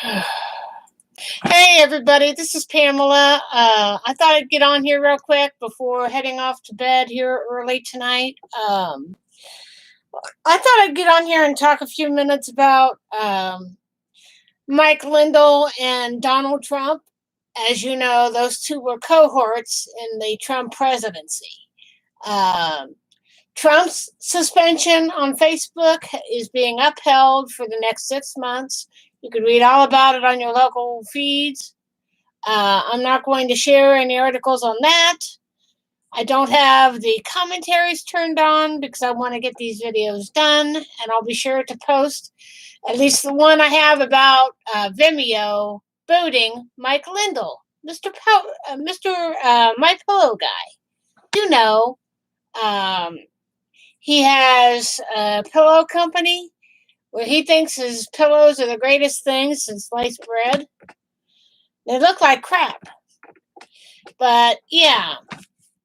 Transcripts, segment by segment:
Hey everybody, this is Pamela. I thought I'd get on here real quick before heading off to bed here early tonight. I thought I'd get on here and talk a few minutes about Mike Lindell and Donald Trump. As you know, those two were cohorts in the Trump presidency. Trump's suspension on Facebook is being upheld for the next 6 months. You can read all about it on your local feeds. I'm not going to share any articles on that. I don't have the commentaries turned on because I want to get these videos done, and I'll be sure to post at least the one I have about Vimeo booting Mike Lindell, Mr. My Pillow guy. You know, he has a pillow company where he thinks his pillows are the greatest thing since sliced bread. They look like crap. But yeah,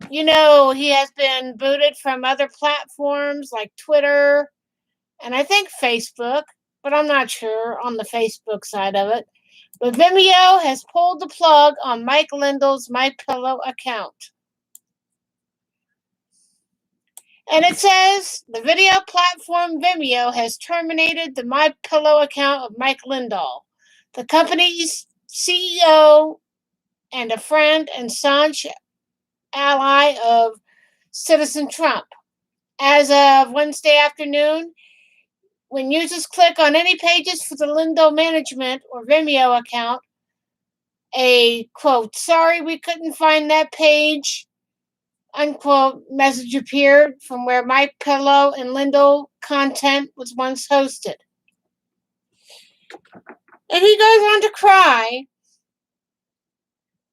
he has been booted from other platforms like Twitter and I think Facebook, but I'm not sure on the Facebook side of it. But Vimeo has pulled the plug on Mike Lindell's MyPillow account. And it says the video platform Vimeo has terminated the MyPillow account of Mike Lindell, the company's CEO and a friend and staunch ally of Citizen Trump. As of Wednesday afternoon, when users click on any pages for the Lindell Management or Vimeo account, a quote, "Sorry, we couldn't find that page," unquote, message appeared from where My Pillow and Lindell content was once hosted. And he goes on to cry.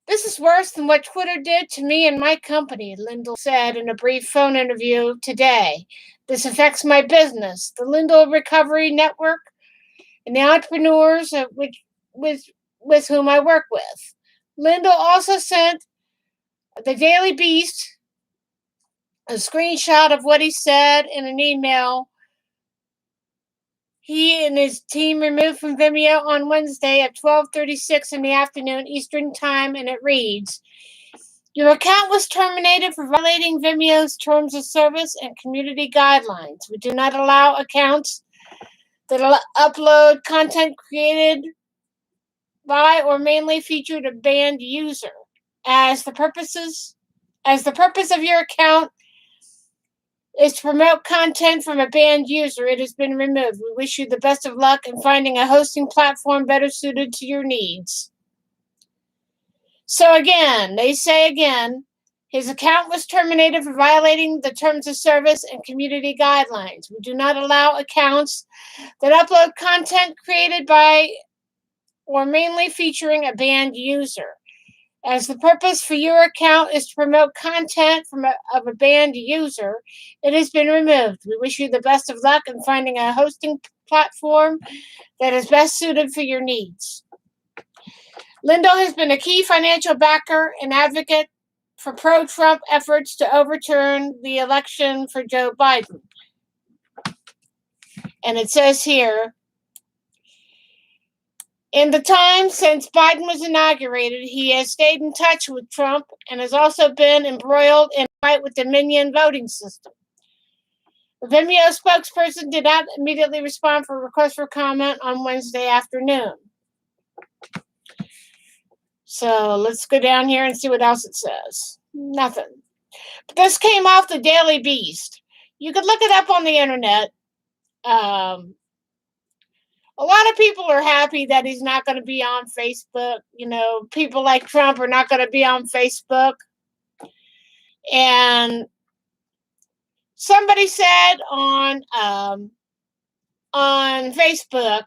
"This is worse than what Twitter did to me and my company," Lindell said in a brief phone interview today. "This affects my business, the Lindell Recovery Network, and the entrepreneurs with whom I work with." Lindell also sent the Daily Beast a screenshot of what he said in an email he and his team removed from Vimeo on Wednesday at 12:36 in the afternoon Eastern Time, and it reads, "Your account was terminated for violating Vimeo's terms of service and community guidelines. We do not allow accounts that upload content created by or mainly featured a banned user. As the purpose of your account is to promote content from a banned user, it has been removed. We wish you the best of luck in finding a hosting platform better suited to your needs." So again, they say again, his account was terminated for violating the terms of service and community guidelines. We do not allow accounts that upload content created by or mainly featuring a banned user. As the purpose for your account is to promote content of a banned user, it has been removed. We wish you the best of luck in finding a hosting platform that is best suited for your needs. Lindell has been a key financial backer and advocate for pro-Trump efforts to overturn the election for Joe Biden. And it says here, in the time since Biden was inaugurated, he has stayed in touch with Trump and has also been embroiled in a fight with the Dominion voting system. The Vimeo spokesperson did not immediately respond for a request for comment on Wednesday afternoon. So let's go down here and see what else it says. Nothing. But this came off the Daily Beast. You could look it up on the internet. A lot of people are happy that he's not going to be on Facebook. People like Trump are not going to be on Facebook. And somebody said on Facebook,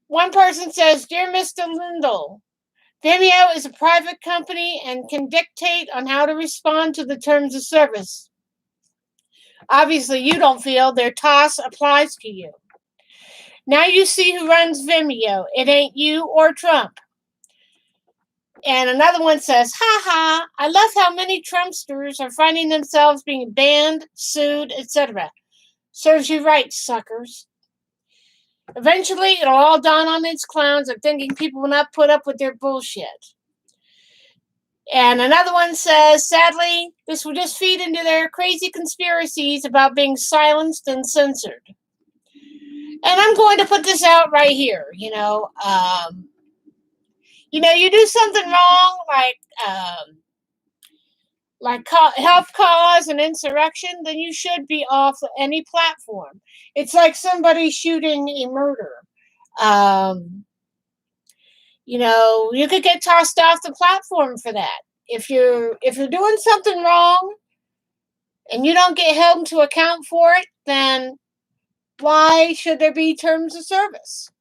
one person says, "Dear Mr. Lindell, Vimeo is a private company and can dictate on how to respond to the terms of service. Obviously, you don't feel their toss applies to you. Now you see who runs Vimeo. It ain't you or Trump." And another one says, "Ha ha, I love how many Trumpsters are finding themselves being banned, sued, etc. Serves you right, suckers." Eventually, it'll all dawn on its clowns of thinking people will not put up with their bullshit. And another one says, sadly, this will just feed into their crazy conspiracies about being silenced and censored. And I'm going to put this out right here. You do something wrong, help cause an insurrection, then you should be off any platform. It's like somebody shooting a murder. You could get tossed off the platform for that. If you're doing something wrong and you don't get held to account for it, then why should there be terms of service?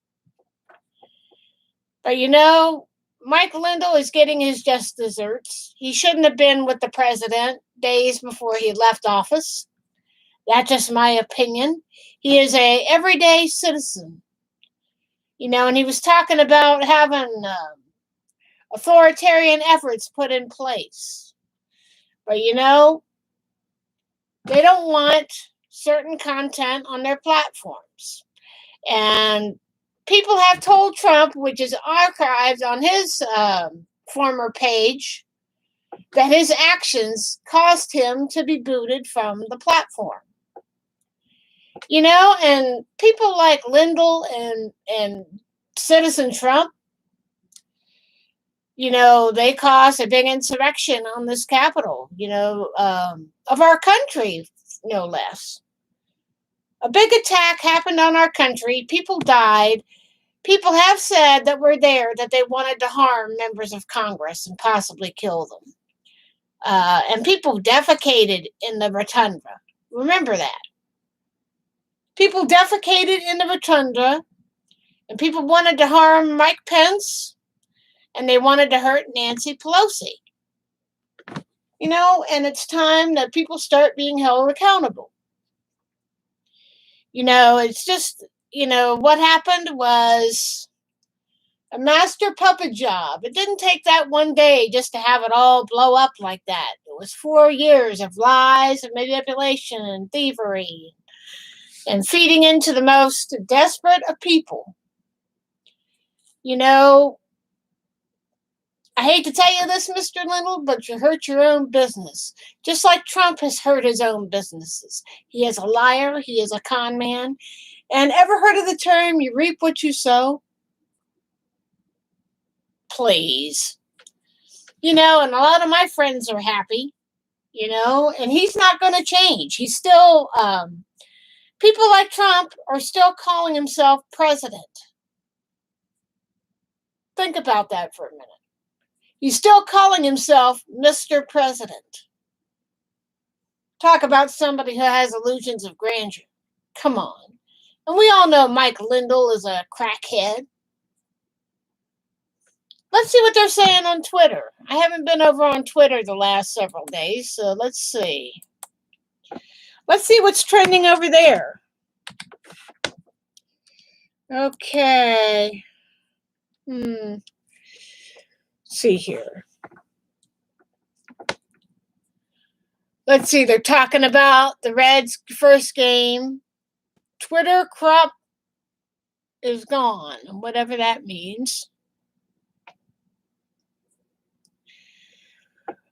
But Mike Lindell is getting his just desserts. He shouldn't have been with the president days before he left office. That's just my opinion. He is a everyday citizen. And he was talking about having authoritarian efforts put in place. But they don't want certain content on their platforms. And people have told Trump, which is archived on his former page, that his actions caused him to be booted from the platform. And people like Lindell and Citizen Trump, they caused a big insurrection on this Capitol, of our country, no less. A big attack happened on our country. People died. People have said that were there that they wanted to harm members of Congress and possibly kill them. And people defecated in the rotunda. Remember that. People defecated in the rotunda, and people wanted to harm Mike Pence, and they wanted to hurt Nancy Pelosi. And it's time that people start being held accountable. It's just, what happened was a master puppet job. It didn't take that one day just to have it all blow up like that. It was 4 years of lies and manipulation and thievery and feeding into the most desperate of people. I hate to tell you this, Mr. Lindell, but you hurt your own business. Just like Trump has hurt his own businesses. He is a liar. He is a con man. And ever heard of the term, you reap what you sow? Please. And a lot of my friends are happy, and he's not going to change. He's still, people like Trump are still calling himself president. Think about that for a minute. He's still calling himself Mr. President. Talk about somebody who has illusions of grandeur. Come on. And we all know Mike Lindell is a crackhead. Let's see what they're saying on Twitter. I haven't been over on Twitter the last several days, so let's see. Let's see what's trending over there. Okay. See here. Let's see. They're talking about the Reds' first game. Twitter crop is gone, whatever that means.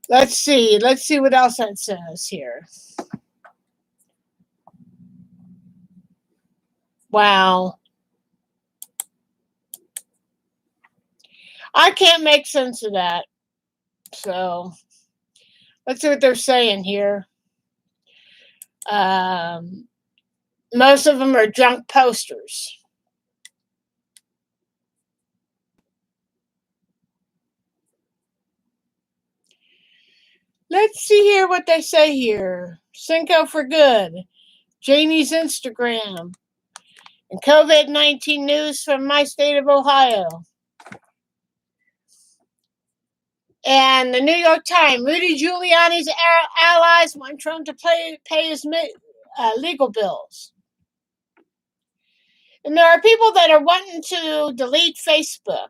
Let's see. Let's see what else that says here. Wow. I can't make sense of that. So let's see what they're saying here. Most of them are junk posters. Let's see here what they say here. Cinco for good. Janie's Instagram. And COVID-19 news from my state of Ohio. And the New York Times, Rudy Giuliani's allies want Trump to pay his legal bills. And there are people that are wanting to delete Facebook.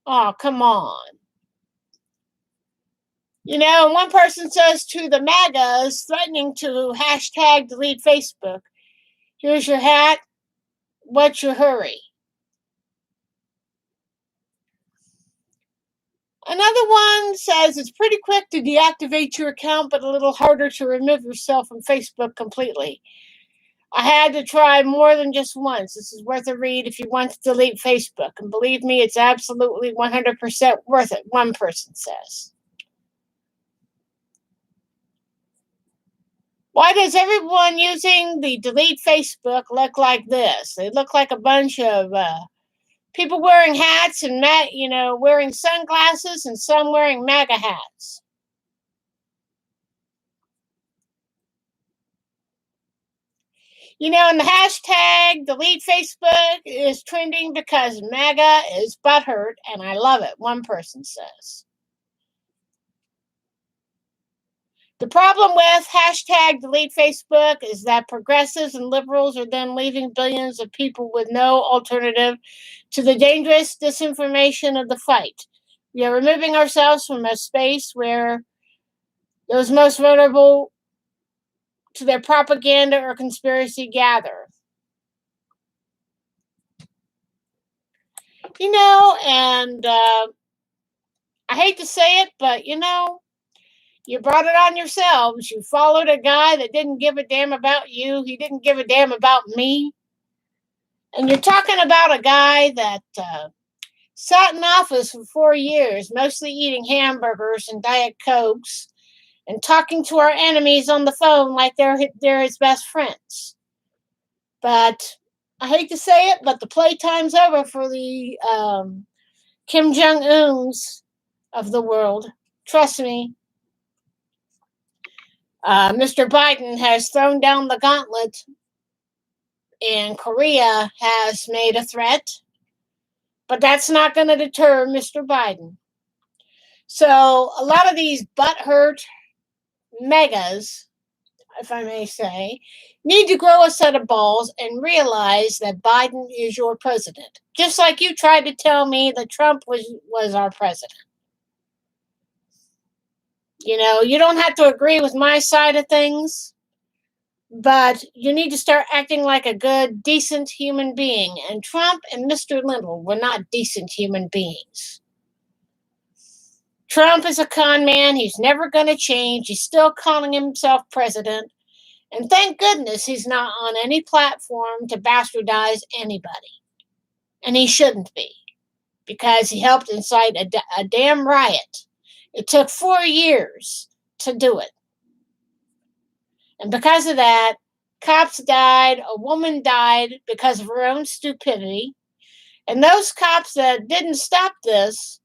Oh, come on. One person says to the MAGAs threatening to hashtag delete Facebook, Here's your hat. What's your hurry? Another one says it's pretty quick to deactivate your account, but a little harder to remove yourself from Facebook completely. I had to try more than just once. This is worth a read if you want to delete Facebook. And believe me, it's absolutely 100% worth it, one person says. Why does everyone using the delete Facebook look like this? They look like a bunch of people wearing hats and wearing sunglasses, and some wearing MAGA hats. And the hashtag delete Facebook is trending because MAGA is butthurt, and I love it, one person says. The problem with hashtag delete Facebook is that progressives and liberals are then leaving billions of people with no alternative to the dangerous disinformation of the fight. We are removing ourselves from a space where those most vulnerable to their propaganda or conspiracy gather. And I hate to say it, but you brought it on yourselves. You followed a guy that didn't give a damn about you. He didn't give a damn about me. And you're talking about a guy that sat in office for 4 years, mostly eating hamburgers and Diet Cokes and talking to our enemies on the phone like they're his best friends. But I hate to say it, but the playtime's over for the Kim Jong-uns of the world. Trust me. Mr. Biden has thrown down the gauntlet, and Korea has made a threat, but that's not going to deter Mr. Biden. So a lot of these butthurt megas, if I may say, need to grow a set of balls and realize that Biden is your president. Just like you tried to tell me that Trump was our president. You don't have to agree with my side of things, but you need to start acting like a good, decent human being. And Trump and Mr. Little were not decent human beings. Trump is a con man. He's never going to change. He's still calling himself president. And thank goodness he's not on any platform to bastardize anybody. And he shouldn't be, because he helped incite a damn riot. It took 4 years to do it. And because of that, cops died, a woman died because of her own stupidity. And those cops that didn't stop this,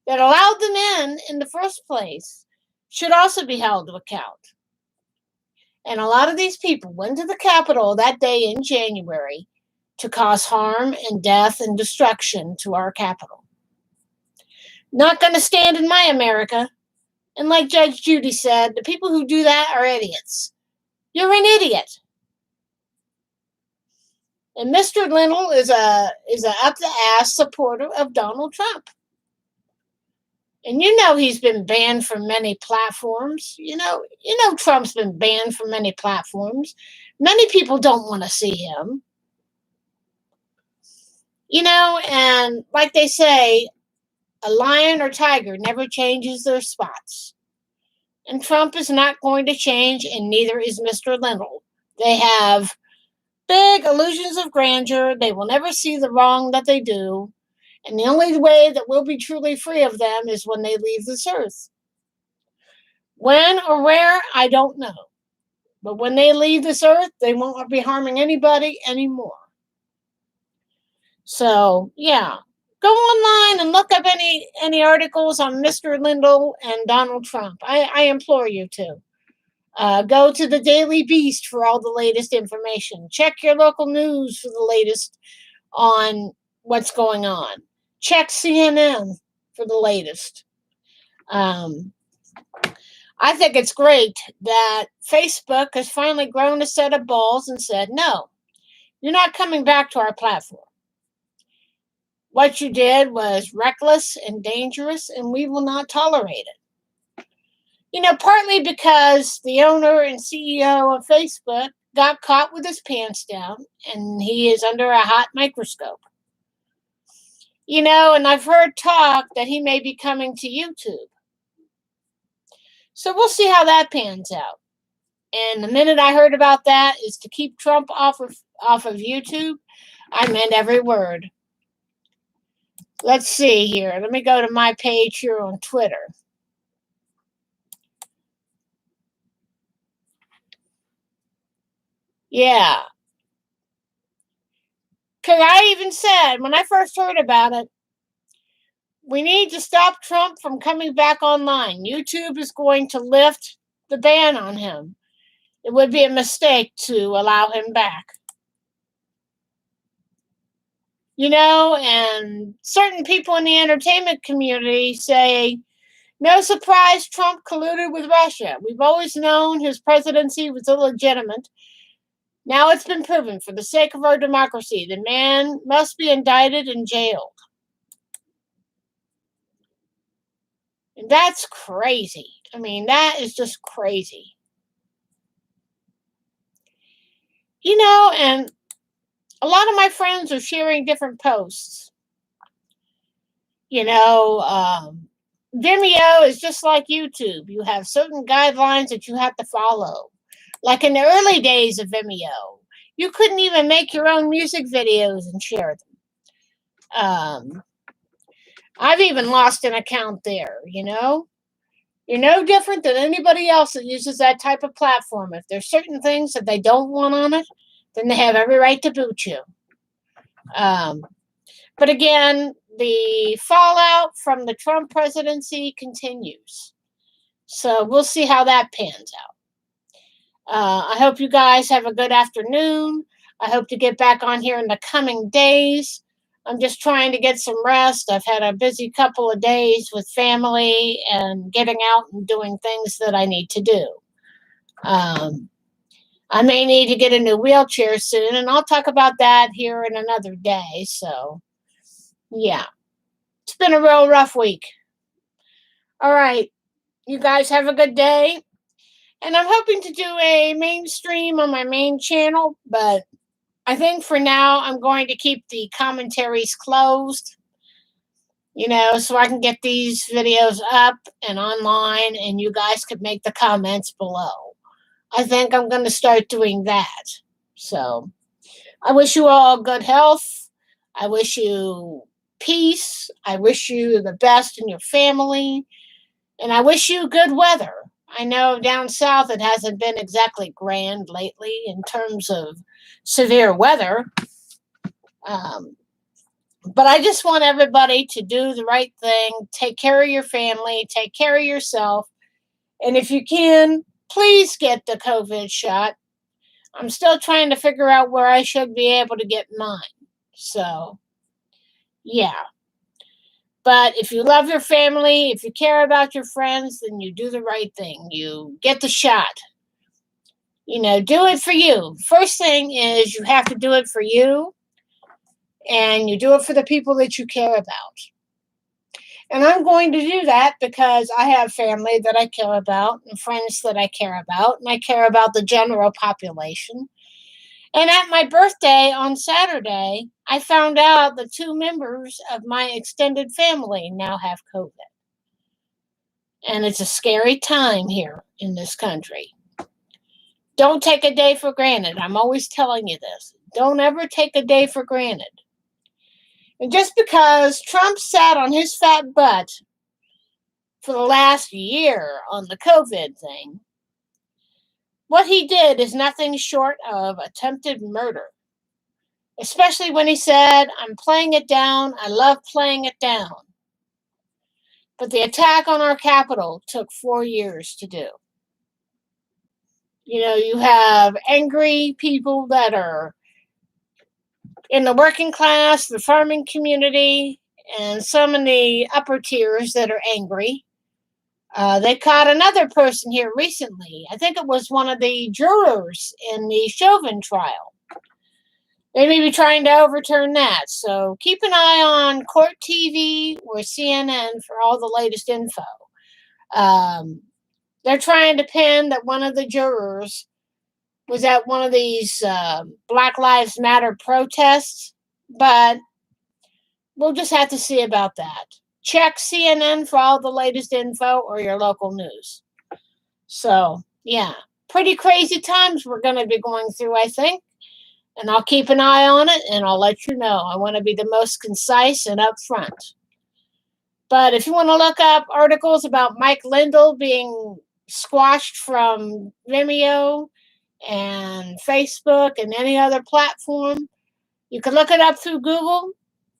that allowed them in the first place, should also be held to account. And a lot of these people went to the Capitol that day in January to cause harm and death and destruction to our capital. Not going to stand in my America. And like Judge Judy said, the people who do that are idiots. You're an idiot. And Mr. Little is a up-the-ass supporter of Donald Trump. And he's been banned from many platforms. Trump's been banned from many platforms. Many people don't want to see him. And like they say, a lion or tiger never changes their spots. And Trump is not going to change, and neither is Mr. Little. They have big illusions of grandeur. They will never see the wrong that they do. And the only way that we'll be truly free of them is when they leave this earth. When or where, I don't know. But when they leave this earth, they won't be harming anybody anymore. So, yeah. Go online and look up any articles on Mr. Little and Donald Trump. I implore you to. Go to the Daily Beast for all the latest information. Check your local news for the latest on what's going on. Check CNN for the latest. I think it's great that Facebook has finally grown a set of balls and said, no, you're not coming back to our platform. What you did was reckless and dangerous, and we will not tolerate it. Partly because the owner and CEO of Facebook got caught with his pants down, and he is under a hot microscope. And I've heard talk that he may be coming to YouTube. So we'll see how that pans out. And the minute I heard about that is to keep Trump off of YouTube. I meant every word. Let's see here. Let me go to my page here on Twitter. Yeah. Because I even said, when I first heard about it, we need to stop Trump from coming back online. YouTube is going to lift the ban on him. It would be a mistake to allow him back. And certain people in the entertainment community say, no surprise, Trump colluded with Russia. We've always known his presidency was illegitimate. Now it's been proven. For the sake of our democracy, the man must be indicted and jailed. And that's crazy. I mean, that is just crazy. And a lot of my friends are sharing different posts. Vimeo is just like YouTube. You have certain guidelines that you have to follow. Like in the early days of Vimeo, you couldn't even make your own music videos and share them. I've even lost an account there, You're no different than anybody else that uses that type of platform. If there's certain things that they don't want on it, then they have every right to boot you. But again, the fallout from the Trump presidency continues. So we'll see how that pans out. I hope you guys have a good afternoon. I hope to get back on here in the coming days. I'm just trying to get some rest. I've had a busy couple of days with family and getting out and doing things that I need to do. I may need to get a new wheelchair soon, and I'll talk about that here in another day. So, yeah. It's been a real rough week. All right. You guys have a good day. And I'm hoping to do a mainstream on my main channel, but I think for now I'm going to keep the commentaries closed, so I can get these videos up and online and you guys could make the comments below. I think I'm going to start doing that. So I wish you all good health. I wish you peace. I wish you the best in your family. And I wish you good weather. I know down south it hasn't been exactly grand lately in terms of severe weather. But I just want everybody to do the right thing. Take care of your family. Take care of yourself. And if you can, please get the COVID shot. I'm still trying to figure out where I should be able to get mine. So, yeah. But if you love your family, if you care about your friends, then you do the right thing. You get the shot. Do it for you. First thing is you have to do it for you. And you do it for the people that you care about. And I'm going to do that because I have family that I care about and friends that I care about. And I care about the general population. And at my birthday on Saturday, I found out that 2 members of my extended family now have COVID. And it's a scary time here in this country. Don't take a day for granted. I'm always telling you this. Don't ever take a day for granted. And just because Trump sat on his fat butt for the last year on the COVID thing, what he did is nothing short of attempted murder. Especially when he said, I'm playing it down. I love playing it down. But the attack on our Capitol took 4 years to do. You have angry people that are in the working class, the farming community, and some in the upper tiers that are angry. They caught another person here recently. I think it was one of the jurors in the Chauvin trial. They may be trying to overturn that. So keep an eye on Court TV or CNN for all the latest info. They're trying to pin that one of the jurors was at one of these Black Lives Matter protests, but we'll just have to see about that. Check CNN for all the latest info or your local news. So, yeah, pretty crazy times we're going to be going through, I think. And I'll keep an eye on it, and I'll let you know. I want to be the most concise and upfront. But if you want to look up articles about Mike Lindell being squashed from Vimeo and Facebook and any other platform, you can look it up through Google.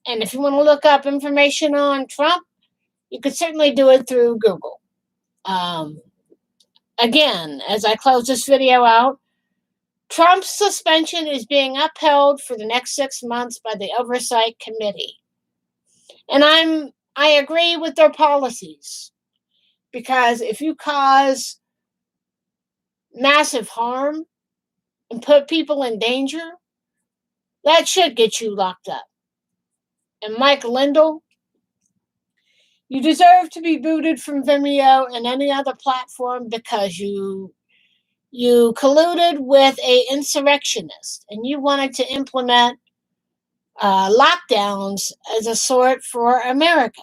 And if you want to look up information on Trump, you could certainly do it through Google. Again, as I close this video out, Trump's suspension is being upheld for the next 6 months by the Oversight Committee. And I agree with their policies, because if you cause massive harm and put people in danger, that should get you locked up. And Mike Lindell, you deserve to be booted from Vimeo and any other platform because you colluded with an insurrectionist and you wanted to implement lockdowns as a sort for America.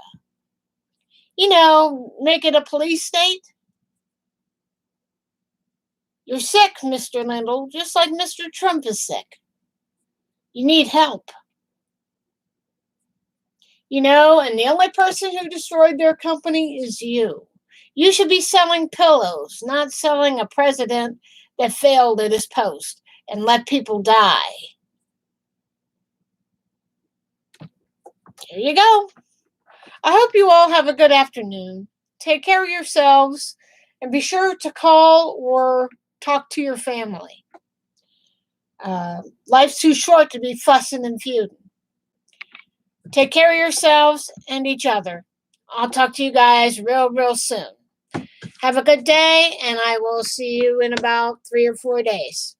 You know, make it a police state. You're sick, Mr. Lindell, just like Mr. Trump is sick. You need help. You know, and the only person who destroyed their company is you. You should be selling pillows, not selling a president that failed at his post and let people die. There you go. I hope you all have a good afternoon. Take care of yourselves and be sure to call or talk to your family. Life's too short to be fussing and feuding. Take care of yourselves and each other. I'll talk to you guys real soon. Have a good day, and I will see you in about 3 or 4 days.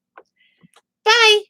Bye.